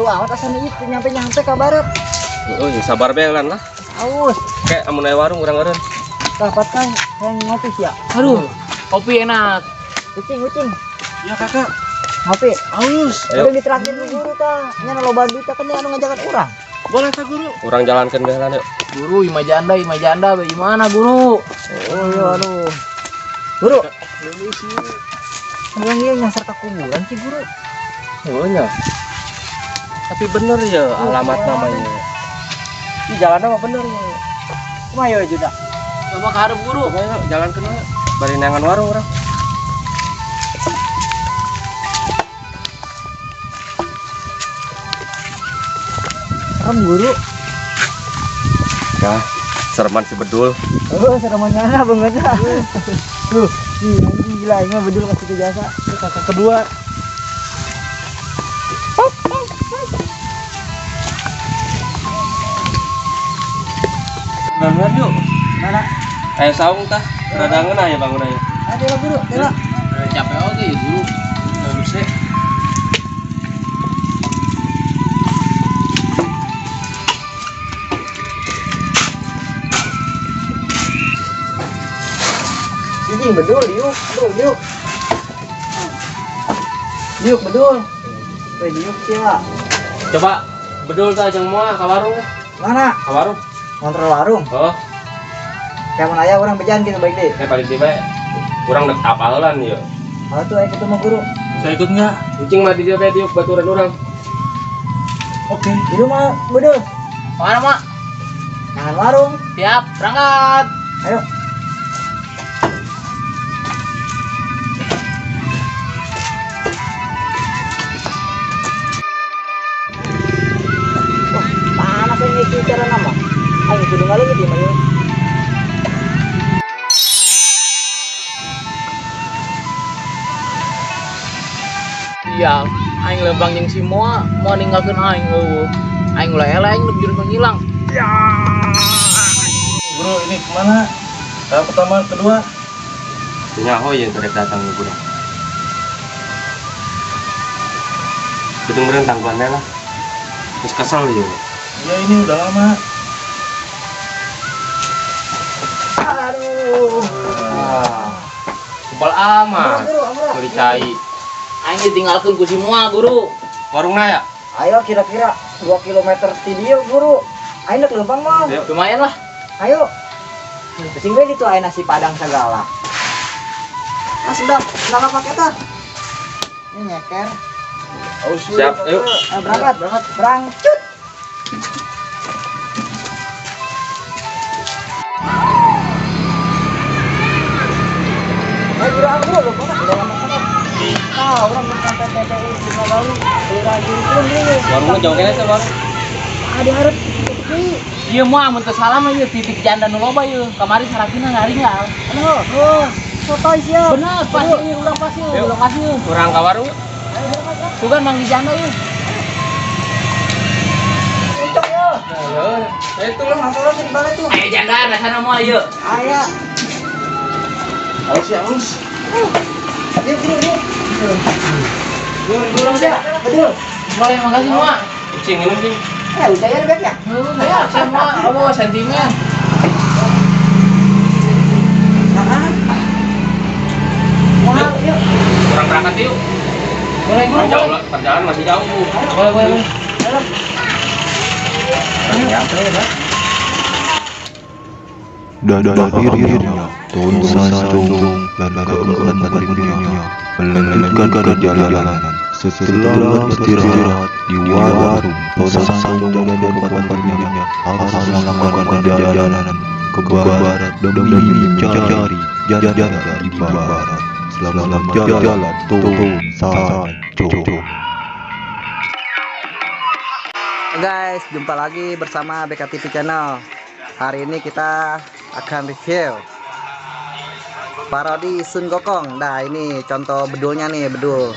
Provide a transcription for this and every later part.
jauh amat asal itu nyampe kabar. Oh, ya sabar bae lan lah. Aus. Kayak amun aya warung urang-urang. Dapat kan yang ngopi sih ya. Aduh, kopi enak. Ucing. Ya kakak. Ngopi. Aus. Ayo. Udah ditraktir di guru ta. Nya loba duit kan anu ngajakan urang. Boleh tak guru? Urang jalankeun bae lan yuk. Guru Ima janda bagaimana guru? Oh iya aduh. Guru. Yang iya nyasar ke kuburan sih guru. Oh nya. Tapi bener ya alamat namanya. Di jalan mah bener ya. Kumaha ya juga. Coba ke hareup guru. Coba yuk jalankeun we. Bari neangan warung urang. Guru. Nah, sereman si Bedul. Oh, seramanya banget. Tuh, gila ini mah bedul kasih ke jasa. Ini kakak kedua. Bangun yuk. Mana? Kayak saung tah. Rada ngeunah ya bangun aya. Ada lah guru, ada. Capek oke ya guru. Enggak bisa. Ini bedul, yuk. Yuk bedul. Yuk siapa? Coba Bedul tah jeung moal ka warung teh. Mana? Ka warung. Kontrol warung. Oh, Kayak mana ya orang bejan gitu baik deh. paling tiba urang dek apalan ya. Kalau tuh ayo ketemu guru. Saya ikut nggak? Kucing mah di dia bae diuk baturan urang. Oke. Di rumah bedul. Mana mak? Jangan warung. Siap, berangkat. Ayo. Wah, panas ini bicara nama. Ayo kudu ngalir di mana? Iya, aing lembang jeung si Moa, mau ninggalkeun aing eueuh. Aing ulah eleh aing lebih menghilang. Ya. Bro, ini kemana? Tahap pertama, kedua. Nyaho yang terek datang ke urang. Gedung tangguannya lah. Terus kesel ya. Ya ini udah lama. Aduh. Kebal amat. Amra. Melicai. Aing ditinggalkeun ku si Moa, guru. Warungna ya? Ayo kira-kira 2 km di dia guru. Ayo nak lempang mah. Ayo. Lumayan lah. Ayo. Pusing gue gitu ayo nasi padang segala. Ah sedap, kenapa pakai tah? Ini nyeker. Siap, ayo. Berangkat. Berangcut. Ayo bro, lu banget udah lama banget. Ah, orang bersantai TPI cuma baru lagi pun dulu. Warungna jauh kene teh warung. Ada harap. Iya Moa mun teu salah mah ieu titik janda nu loba ieu. Kamari sarakina ngaringgal. Oh, sotoy siap. Bener, pas ieu ulang pas ieu, ulang pas ieu. Urang ka warung. Tugan mang di janda ieu. Cocok ya. Itu Tuh masalah di balik tuh. Ayo janda dasana Moa ieu. Aya. Harus ya, harus. Yuk. Guru dah. Betul. Boleh makasih Moa. kucing ini sih. Udah ya beb ya. Ya, saya mau sentimen. Mahal yuk. Kurang berangkat yuk. Boleh guru. Jauh lah, perjalanan masih jauh. Boleh. Nyampe ya. Dada dirinya Tunsa Sandung dan keempat berikutnya melanjutkan perjalanan. Setelah beristirahat di warung, Tunsa Sandung dan keempat-empatnya harus melakukan perjalanan ke barat demi mencari janda di barat. Selamat jalan Tunsa Sandung. Guys, jumpa lagi bersama BKTV Channel. Hari ini kita akan review parodi Sun Gokong. Nah, ini contoh bedulnya nih, bedul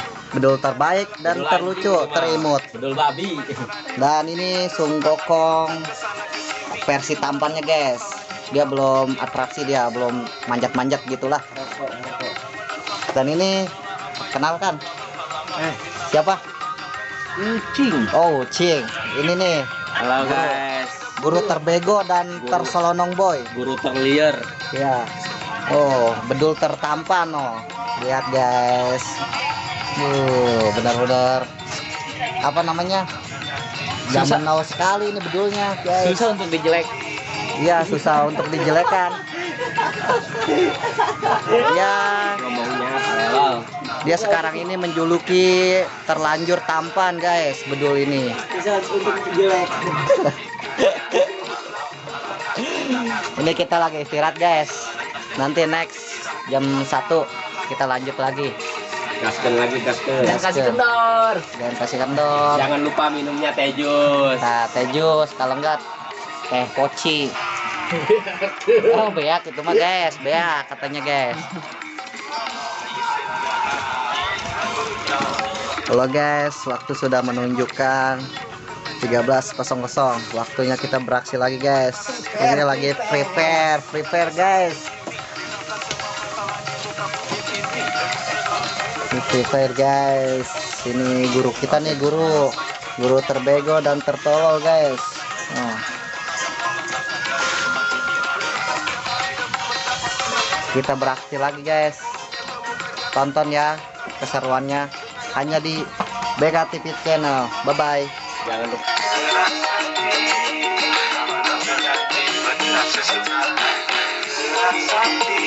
terbaik dan terlucu, terimut. Bedul babi. Dan ini Sun Gokong versi tampannya, guys. Dia belum atraksi, dia belum manjat-manjat gitulah. Dan ini kenalkan. Siapa? Kucing. Oh, Cing. Ini nih, Halo guys. guru terbego dan terselonong boy. Guru terliar. Ya. Oh, bedul tertampan oh. Lihat guys. Benar-benar apa namanya? Zaman now sekali ini bedulnya, guys. Susah untuk dijelek. Iya, susah untuk dijelekan. Ya, Ngomongnya halal. dia sekarang ini menjuluki terlanjur tampan, guys, bedul ini. Susah untuk dijelek. Ini kita lagi istirahat, guys. Nanti next jam 1 kita lanjut lagi. Gaskan lagi, gaskan. Dan kasih kendor. Dan kasih kendor. Jangan lupa minumnya teh jus. Nah, teh jus, kalau enggak teh poci. Oh, beak itu mah, guys. Beak katanya, guys. Halo guys, waktu sudah menunjukkan 13.00. Waktunya kita beraksi lagi, guys. Ini lagi prepare guys. Ini prepare guys. Ini guru kita nih, guru terbego dan tertolol, guys. Nah. Kita beraksi lagi, guys. Tonton ya keseruannya hanya di BK TV Channel. Bye bye. Jangan lupa. Sakti